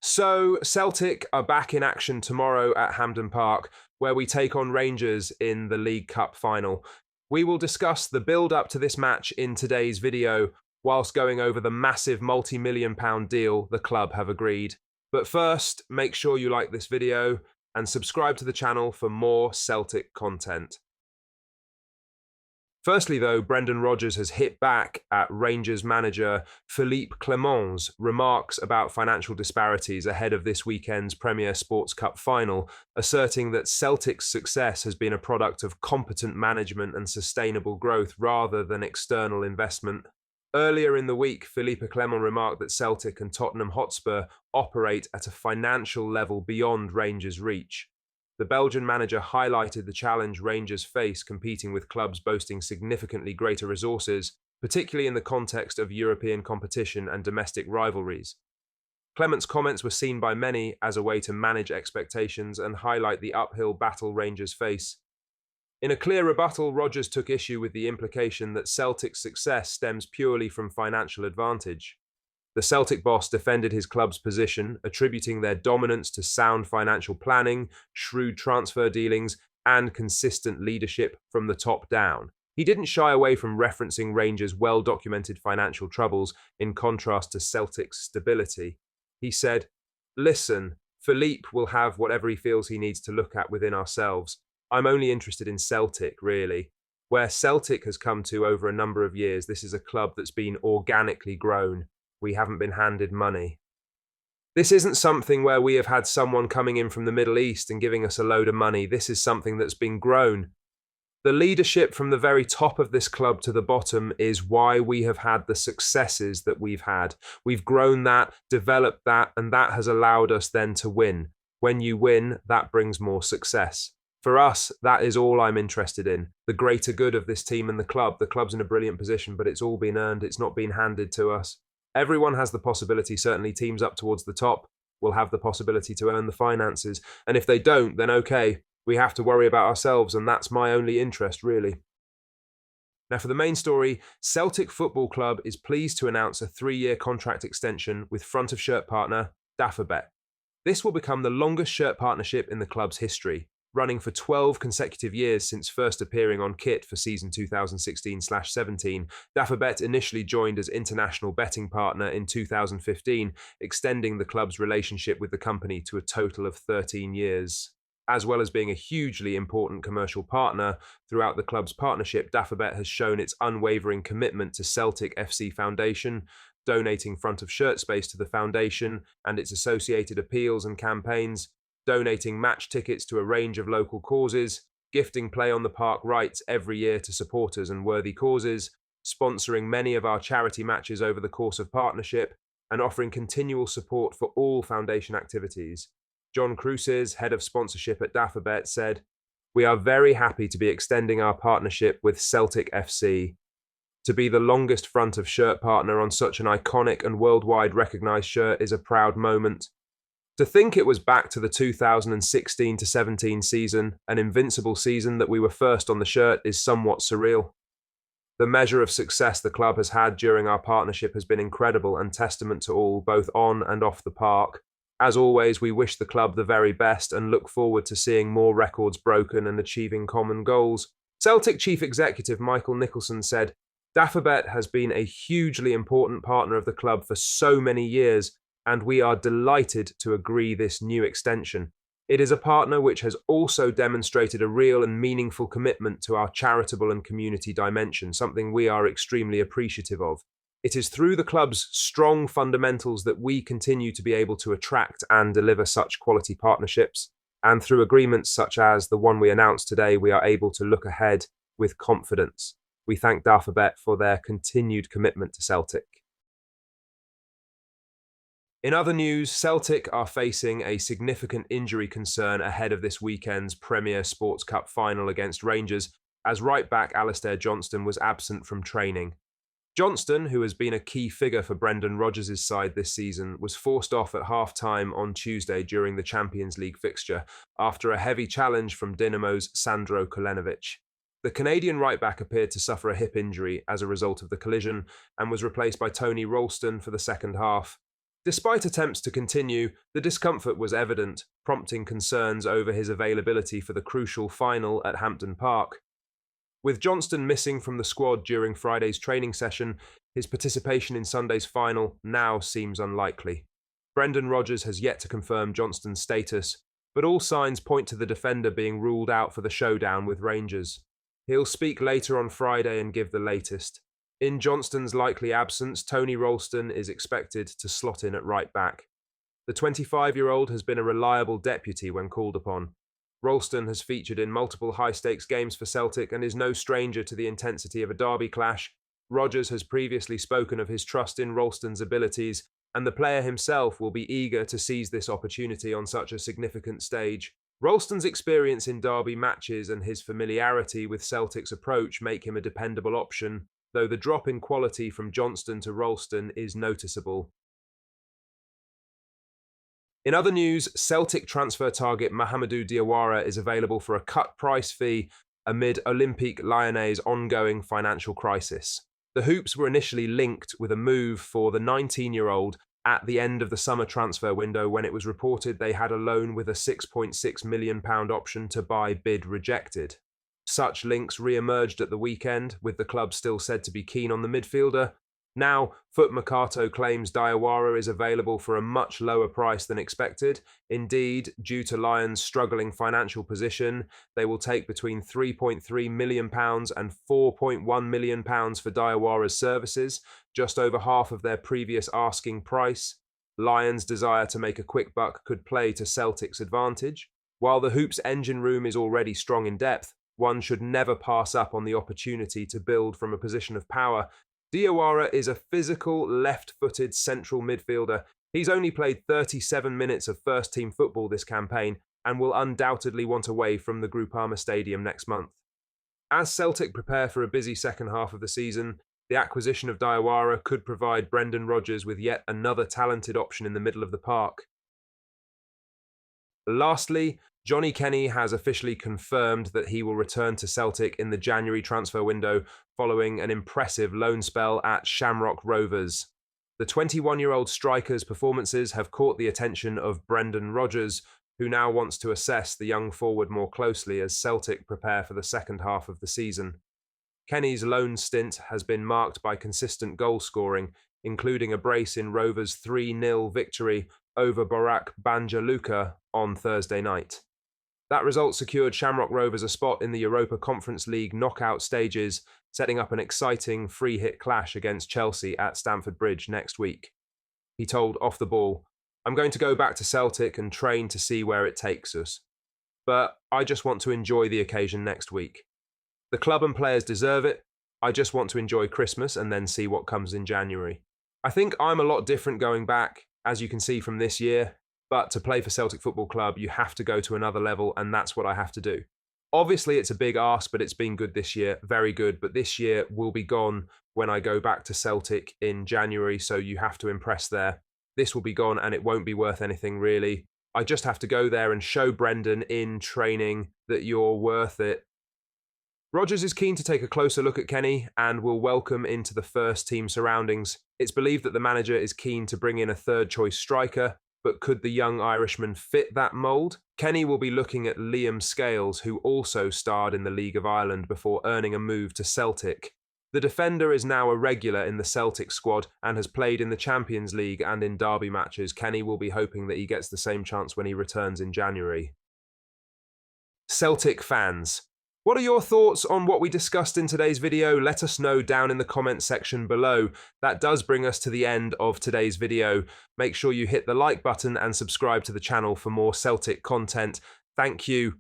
So, Celtic are back in action tomorrow at Hampden Park, where we take on Rangers in the League Cup final. We will discuss the build-up to this match in today's video, whilst going over the massive multi-million-pound deal the club have agreed. But first, make sure you like this video and subscribe to the channel for more Celtic content. Firstly, though, Brendan Rodgers has hit back at Rangers manager Philippe Clement's remarks about financial disparities ahead of this weekend's Premier Sports Cup final, asserting that Celtic's success has been a product of competent management and sustainable growth rather than external investment. Earlier in the week, Philippe Clement remarked that Celtic and Tottenham Hotspur operate at a financial level beyond Rangers' reach. The Belgian manager highlighted the challenge Rangers face competing with clubs boasting significantly greater resources, particularly in the context of European competition and domestic rivalries. Clement's comments were seen by many as a way to manage expectations and highlight the uphill battle Rangers face. In a clear rebuttal, Rodgers took issue with the implication that Celtic's success stems purely from financial advantage. The Celtic boss defended his club's position, attributing their dominance to sound financial planning, shrewd transfer dealings, and consistent leadership from the top down. He didn't shy away from referencing Rangers' well-documented financial troubles in contrast to Celtic's stability. He said, "Listen, Philippe will have whatever he feels he needs to look at within ourselves. I'm only interested in Celtic, really. Where Celtic has come to over a number of years, this is a club that's been organically grown. We haven't been handed money. This isn't something where we have had someone coming in from the Middle East and giving us a load of money. This is something that's been grown. The leadership from the very top of this club to the bottom is why we have had the successes that we've had. We've grown that, developed that, and that has allowed us then to win. When you win, that brings more success. For us, that is all I'm interested in. The greater good of this team and the club. The club's in a brilliant position, but it's all been earned. It's not been handed to us. Everyone has the possibility, certainly teams up towards the top will have the possibility to earn the finances. And if they don't, then okay, we have to worry about ourselves, and that's my only interest, really." Now for the main story, Celtic Football Club is pleased to announce a 3-year contract extension with front of shirt partner Dafabet. This will become the longest shirt partnership in the club's history, running for 12 consecutive years since first appearing on kit for season 2016/17. Dafabet initially joined as international betting partner in 2015, extending the club's relationship with the company to a total of 13 years. As well as being a hugely important commercial partner, throughout the club's partnership, Dafabet has shown its unwavering commitment to Celtic FC Foundation, donating front of shirt space to the foundation and its associated appeals and campaigns, donating match tickets to a range of local causes, gifting play on the park rights every year to supporters and worthy causes, sponsoring many of our charity matches over the course of partnership, and offering continual support for all foundation activities. John Cruces, head of sponsorship at Dafabet, said, "We are very happy to be extending our partnership with Celtic FC. To be the longest front of shirt partner on such an iconic and worldwide recognised shirt is a proud moment. To think it was back to the 2016-17 season, an invincible season that we were first on the shirt, is somewhat surreal. The measure of success the club has had during our partnership has been incredible and testament to all, both on and off the park. As always, we wish the club the very best and look forward to seeing more records broken and achieving common goals." Celtic Chief Executive Michael Nicholson said, "Dafabet has been a hugely important partner of the club for so many years, and we are delighted to agree this new extension. It is a partner which has also demonstrated a real and meaningful commitment to our charitable and community dimension, something we are extremely appreciative of. It is through the club's strong fundamentals that we continue to be able to attract and deliver such quality partnerships, and through agreements such as the one we announced today, we are able to look ahead with confidence. We thank Dafabet for their continued commitment to Celtic." In other news, Celtic are facing a significant injury concern ahead of this weekend's Premier Sports Cup final against Rangers, as right-back Alistair Johnston was absent from training. Johnston, who has been a key figure for Brendan Rodgers' side this season, was forced off at half-time on Tuesday during the Champions League fixture, after a heavy challenge from Dinamo's Sandro Kolenovic. The Canadian right-back appeared to suffer a hip injury as a result of the collision, and was replaced by Tony Ralston for the second half. Despite attempts to continue, the discomfort was evident, prompting concerns over his availability for the crucial final at Hampden Park. With Johnston missing from the squad during Friday's training session, his participation in Sunday's final now seems unlikely. Brendan Rodgers has yet to confirm Johnston's status, but all signs point to the defender being ruled out for the showdown with Rangers. He'll speak later on Friday and give the latest. In Johnston's likely absence, Tony Ralston is expected to slot in at right back. The 25-year-old has been a reliable deputy when called upon. Ralston has featured in multiple high-stakes games for Celtic and is no stranger to the intensity of a derby clash. Rodgers has previously spoken of his trust in Ralston's abilities, and the player himself will be eager to seize this opportunity on such a significant stage. Ralston's experience in derby matches and his familiarity with Celtic's approach make him a dependable option, though the drop in quality from Johnston to Ralston is noticeable. In other news, Celtic transfer target Mahamadou Diawara is available for a cut price fee amid Olympique Lyonnais' ongoing financial crisis. The Hoops were initially linked with a move for the 19-year-old at the end of the summer transfer window when it was reported they had a loan with a £6.6 million option to buy bid rejected. Such links re-emerged at the weekend, with the club still said to be keen on the midfielder. Now, Foot Mercato claims Diawara is available for a much lower price than expected. Indeed, due to Lyons' struggling financial position, they will take between £3.3 million and £4.1 million for Diawara's services, just over half of their previous asking price. Lyons' desire to make a quick buck could play to Celtic's advantage. While the Hoops' engine room is already strong in depth, one should never pass up on the opportunity to build from a position of power. Diawara is a physical, left-footed central midfielder. He's only played 37 minutes of first-team football this campaign and will undoubtedly want away from the Groupama Stadium next month. As Celtic prepare for a busy second half of the season, the acquisition of Diawara could provide Brendan Rodgers with yet another talented option in the middle of the park. Lastly, Johnny Kenny has officially confirmed that he will return to Celtic in the January transfer window following an impressive loan spell at Shamrock Rovers. The 21-year-old striker's performances have caught the attention of Brendan Rodgers, who now wants to assess the young forward more closely as Celtic prepare for the second half of the season. Kenny's loan stint has been marked by consistent goal scoring, including a brace in Rovers' 3-0 victory over Borac Banja Luka on Thursday night. That result secured Shamrock Rovers a spot in the Europa Conference League knockout stages, setting up an exciting free-hit clash against Chelsea at Stamford Bridge next week. He told Off the Ball, "I'm going to go back to Celtic and train to see where it takes us. But I just want to enjoy the occasion next week. The club and players deserve it. I just want to enjoy Christmas and then see what comes in January. I think I'm a lot different going back, as you can see from this year. But to play for Celtic Football Club, you have to go to another level, and that's what I have to do. Obviously, it's a big ask, but it's been good this year, very good. But this year will be gone when I go back to Celtic in January, so you have to impress there. This will be gone, and it won't be worth anything, really. I just have to go there and show Brendan in training that you're worth it." Rodgers is keen to take a closer look at Kenny and will welcome into the first-team surroundings. It's believed that the manager is keen to bring in a third-choice striker, but could the young Irishman fit that mould? Kenny will be looking at Liam Scales, who also starred in the League of Ireland before earning a move to Celtic. The defender is now a regular in the Celtic squad and has played in the Champions League and in derby matches. Kenny will be hoping that he gets the same chance when he returns in January. Celtic fans, what are your thoughts on what we discussed in today's video? Let us know down in the comment section below. That does bring us to the end of today's video. Make sure you hit the like button and subscribe to the channel for more Celtic content. Thank you